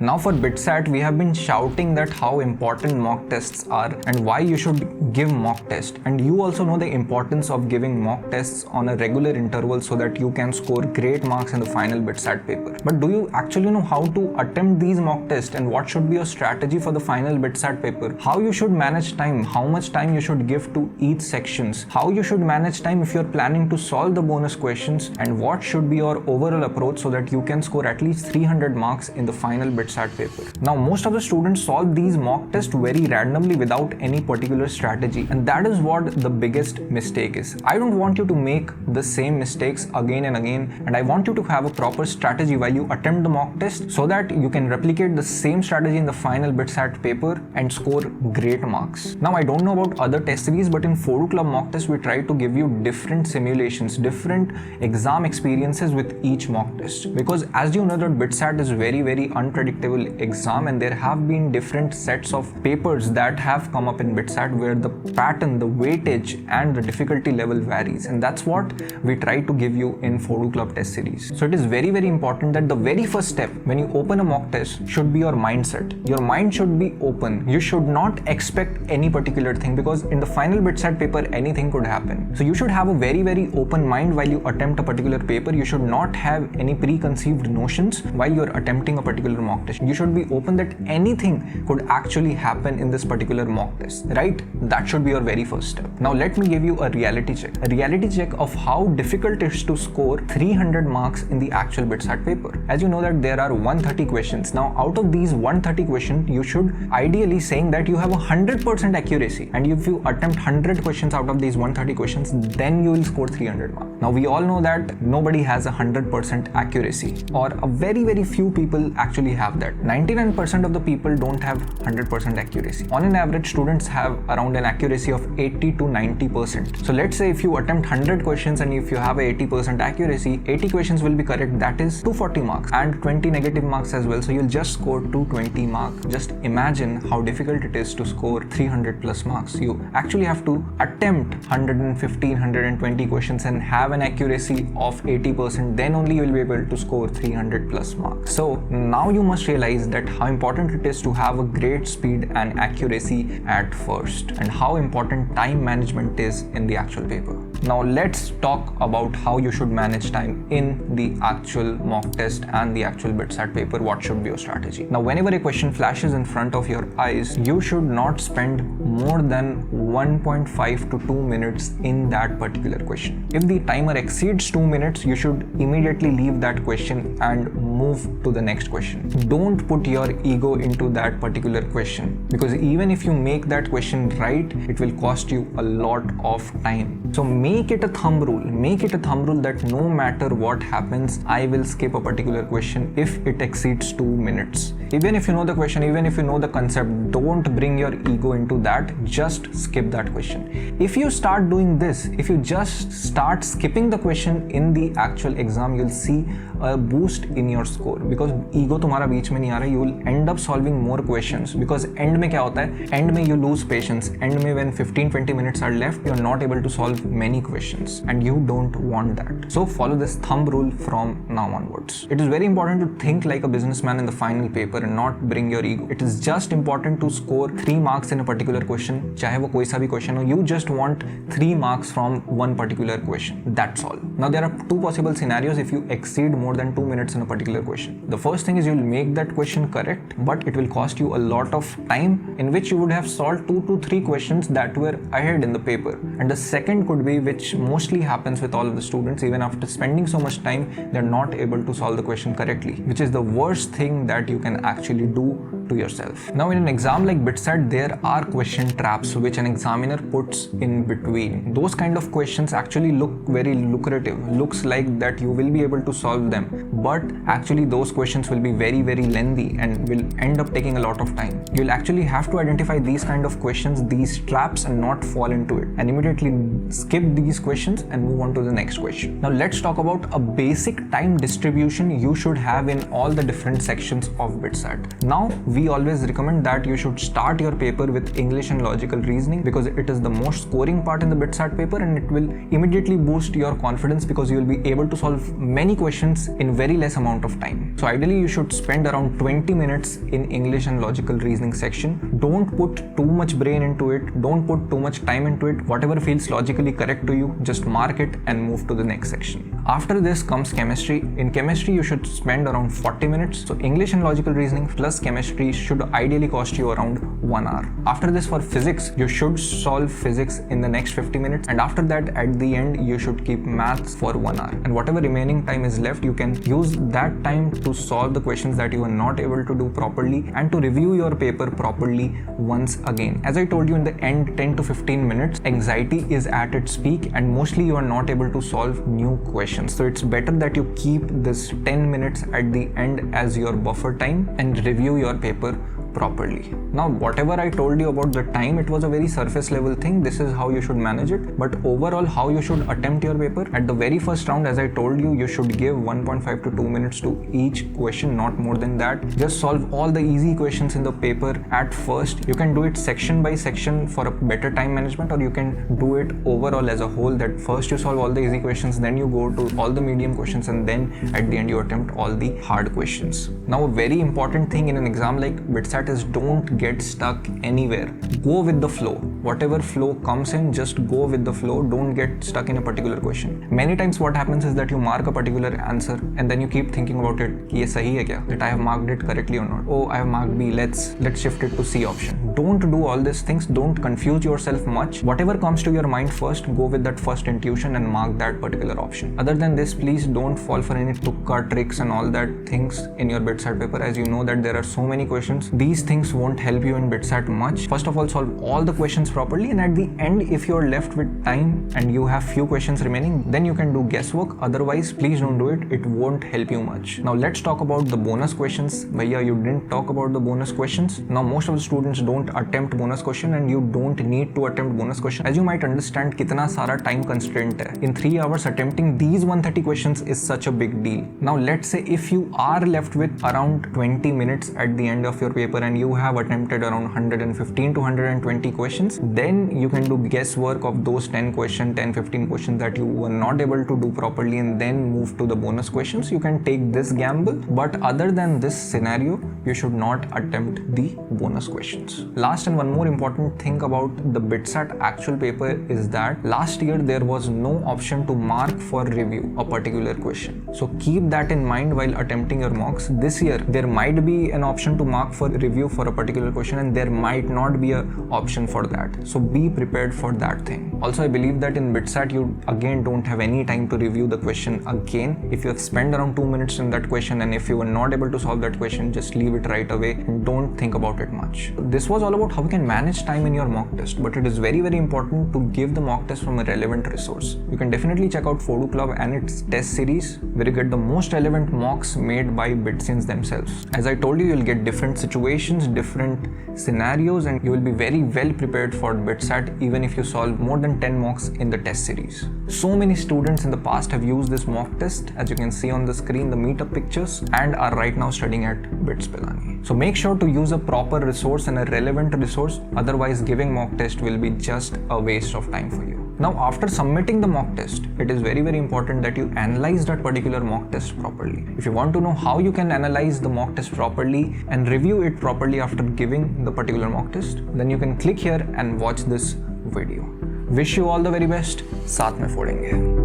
Now for BITSAT, we have been shouting that how important mock tests are and why you should give mock test. And you also know the importance of giving mock tests on a regular interval so that you can score great marks in the final BITSAT paper. But do you actually know how to attempt these mock tests and what should be your strategy for the final BITSAT paper? How you should manage time, how much time you should give to each sections, how you should manage time if you're planning to solve the bonus questions, and what should be your overall approach so that you can score at least 300 marks in the final BITSAT paper. Now most of the students solve these mock tests very randomly without any particular strategy, and that is what the biggest mistake is. I don't want you to make the same mistakes again and again, and I want you to have a proper strategy while you attempt the mock test so that you can replicate the same strategy in the final BITSAT paper and score great marks. Now I don't know about other test series, but in phodu.club mock test we try to give you different simulations, different exam experiences with each mock test, because as you know that BITSAT is very unpredictable exam, and there have been different sets of papers that have come up in BITSAT where the pattern, the weightage and the difficulty level varies, and that's what we try to give you in phodu.club test series. So it is very important that the very first step when you open a mock test should be your mindset. Your mind should be open. You should not expect any particular thing, because in the final BITSAT paper anything could happen. So you should have a very open mind while you attempt a particular paper. You should not have any preconceived notions while you're attempting a particular mock test. You should be open that anything could actually happen in this particular mock test, right? That should be your very first step. Now let me give you a reality check of how difficult it is to score 300 marks in the actual BITSAT paper. As you know that there are 130 questions. Now out of these 130 questions, you should ideally saying that you have 100% accuracy, and if you attempt 100 questions out of these 130 questions, then you will score 300 marks. Now we all know that nobody has 100% accuracy, or a very few people actually have that. 99% of the people don't have 100% accuracy. On an average, students have around an accuracy of 80 to 90%. So let's say if you attempt 100 questions and if you have 80% accuracy, 80 questions will be correct, that is 240 marks, and 20 negative marks as well, so you'll just score 220 marks. Just imagine how difficult it is to score 300 plus marks. You actually have to attempt 115, 120 questions and have an accuracy of 80%, then only you will be able to score 300 plus marks. So now you must realize that how important it is to have a great speed and accuracy at first, and how important time management is in the actual paper. Now let's talk about how you should manage time in the actual mock test and the actual BITSAT paper. What should be your strategy? Now whenever a question flashes in front of your eyes, you should not spend more than 1.5 to 2 minutes in that particular question. If the timer exceeds 2 minutes, you should immediately leave that question and move to the next question. Don't put your ego into that particular question, because even if you make that question right, it will cost you a lot of time. So make it a thumb rule. Make it a thumb rule that no matter what happens, I will skip a particular question if it exceeds 2 minutes. Even if you know the question, even if you know the concept, don't bring your ego into that. Just skip that question. If you start doing this, if you just start skipping the question in the actual exam, you'll see a boost in your score, because ego तुम्हारा बीच में नहीं आ रहा. You will end up solving more questions, because end में क्या होता है? End में you lose patience. End में when 15-20 minutes are left, you are not able to solve many questions, and you don't want that. So follow this thumb rule from now onwards. It is very important to think like a businessman in the final paper and not bring your ego. It is just important to score 3 marks in a particular question, चाहे वो कोई सा भी question हो. You just want 3 marks from one particular question. That's all. Now there are 2 possible scenarios if you exceed more than 2 minutes in a particular question. The first thing is you'll make that question correct, but it will cost you a lot of time in which you would have solved 2 to 3 questions that were ahead in the paper. And the second could be, which mostly happens with all of the students, even after spending so much time, they're not able to solve the question correctly, which is the worst thing that you can actually do to yourself. Now in an exam like BITSAT, there are question traps which an examiner puts in between. Those kind of questions actually look very lucrative, looks like that you will be able to solve them, but actually those questions will be very lengthy and will end up taking a lot of time. You'll actually have to identify these kind of questions, these traps, and not fall into it, and immediately skip these questions and move on to the next question. Now let's talk about a basic time distribution you should have in all the different sections of BITSAT. Now we always recommend that you should start your paper with English and logical reasoning, because it is the most scoring part in the BITSAT paper, and it will immediately boost your confidence because you will be able to solve many questions in very less amount of time. So ideally you should spend around 20 minutes in English and logical reasoning section. Don't put too much brain into it, don't put too much time into it. Whatever feels logically correct to you, just mark it and move to the next section. After this comes chemistry. In chemistry you should spend around 40 minutes. So English and logical reasoning plus chemistry should ideally cost you around 1 hour. After this, for physics, you should solve physics in the next 50 minutes, and after that at the end you should keep maths for 1 hour, and whatever remaining time is left you can use that time to solve the questions that you are not able to do properly and to review your paper properly once again. As I told you, in the end 10 to 15 minutes anxiety is at its peak and mostly you are not able to solve new questions. So it's better that you keep this 10 minutes at the end as your buffer time and review your paper properly. Now whatever I told you about the time, it was a very surface level thing. This is how you should manage it, but overall how you should attempt your paper. At the very first round, as I told you, you should give 1.5 to 2 minutes to each question, not more than that. Just solve all the easy questions in the paper at first. You can do it section by section for a better time management, or you can do it overall as a whole, that first you solve all the easy questions, then you go to all the medium questions, and then at the end you attempt all the hard questions. Now a very important thing in an exam like BITSAT is don't get stuck anywhere. Go with the flow. Whatever flow comes in, just go with the flow. Don't get stuck in a particular question. Many times what happens is that you mark a particular answer and then you keep thinking about it, कि ये सही है क्या? That I have marked it correctly or not? Oh, I have marked B. Let's shift it to C option. Don't do all these things. Don't confuse yourself much. Whatever comes to your mind first, go with that first intuition and mark that particular option. Other than this, please don't fall for any tukka tricks and all that things in your BITSAT paper. As you know that there are so many questions. These things won't help you in BITSAT much. First of all, solve all the questions properly, and at the end, if you're left with time and you have few questions remaining, then you can do guesswork. Otherwise, please don't do it. It won't help you much. Now let's talk about the bonus questions. Bhaiya, you didn't talk about the bonus questions. Now most of the students don't attempt bonus question, and you don't need to attempt bonus question. As you might understand, kitna sara time constraint hai. In 3 hours, attempting these 130 questions is such a big deal. Now let's say if you are left with around 20 minutes at the end of your paper and you have attempted around 115 to 120 questions, then you can do guesswork of those 10 questions, 10-15 questions that you were not able to do properly, and then move to the bonus questions. You can take this gamble, but other than this scenario, you should not attempt the bonus questions. Last and one more important thing about the BITSAT actual paper is that last year there was no option to mark for review a particular question. So keep that in mind while attempting your mocks. This year there might be an option to mark for review for a particular question, and there might not be an option for that. So be prepared for that thing. Also, I believe that in BITSAT you again don't have any time to review the question again. If you have spent around 2 minutes in that question and if you were not able to solve that question, just leave it right away and don't think about it much. This was all about how you can manage time in your mock test, but it is very important to give the mock test from a relevant resource. You can definitely check out phodu.club and its test series, where you get the most relevant mocks made by BITSINs themselves. As I told you, you'll get different situations, different scenarios, and you will be very well prepared for BITSAT even if you solve more than 10 mocks in the test series. So many students in the past have used this mock test, as you can see on the screen, the meetup pictures, and are right now studying at BITS Pilani. So make sure to use a proper resource and a relevant resource, otherwise giving mock test will be just a waste of time for you. Now after submitting the mock test, it is very important that you analyze that particular mock test properly. If you want to know how you can analyze the mock test properly and review it properly after giving the particular mock test, then you can click here and watch this video. Wish you all the very best. साथ में फोड़ेंगे.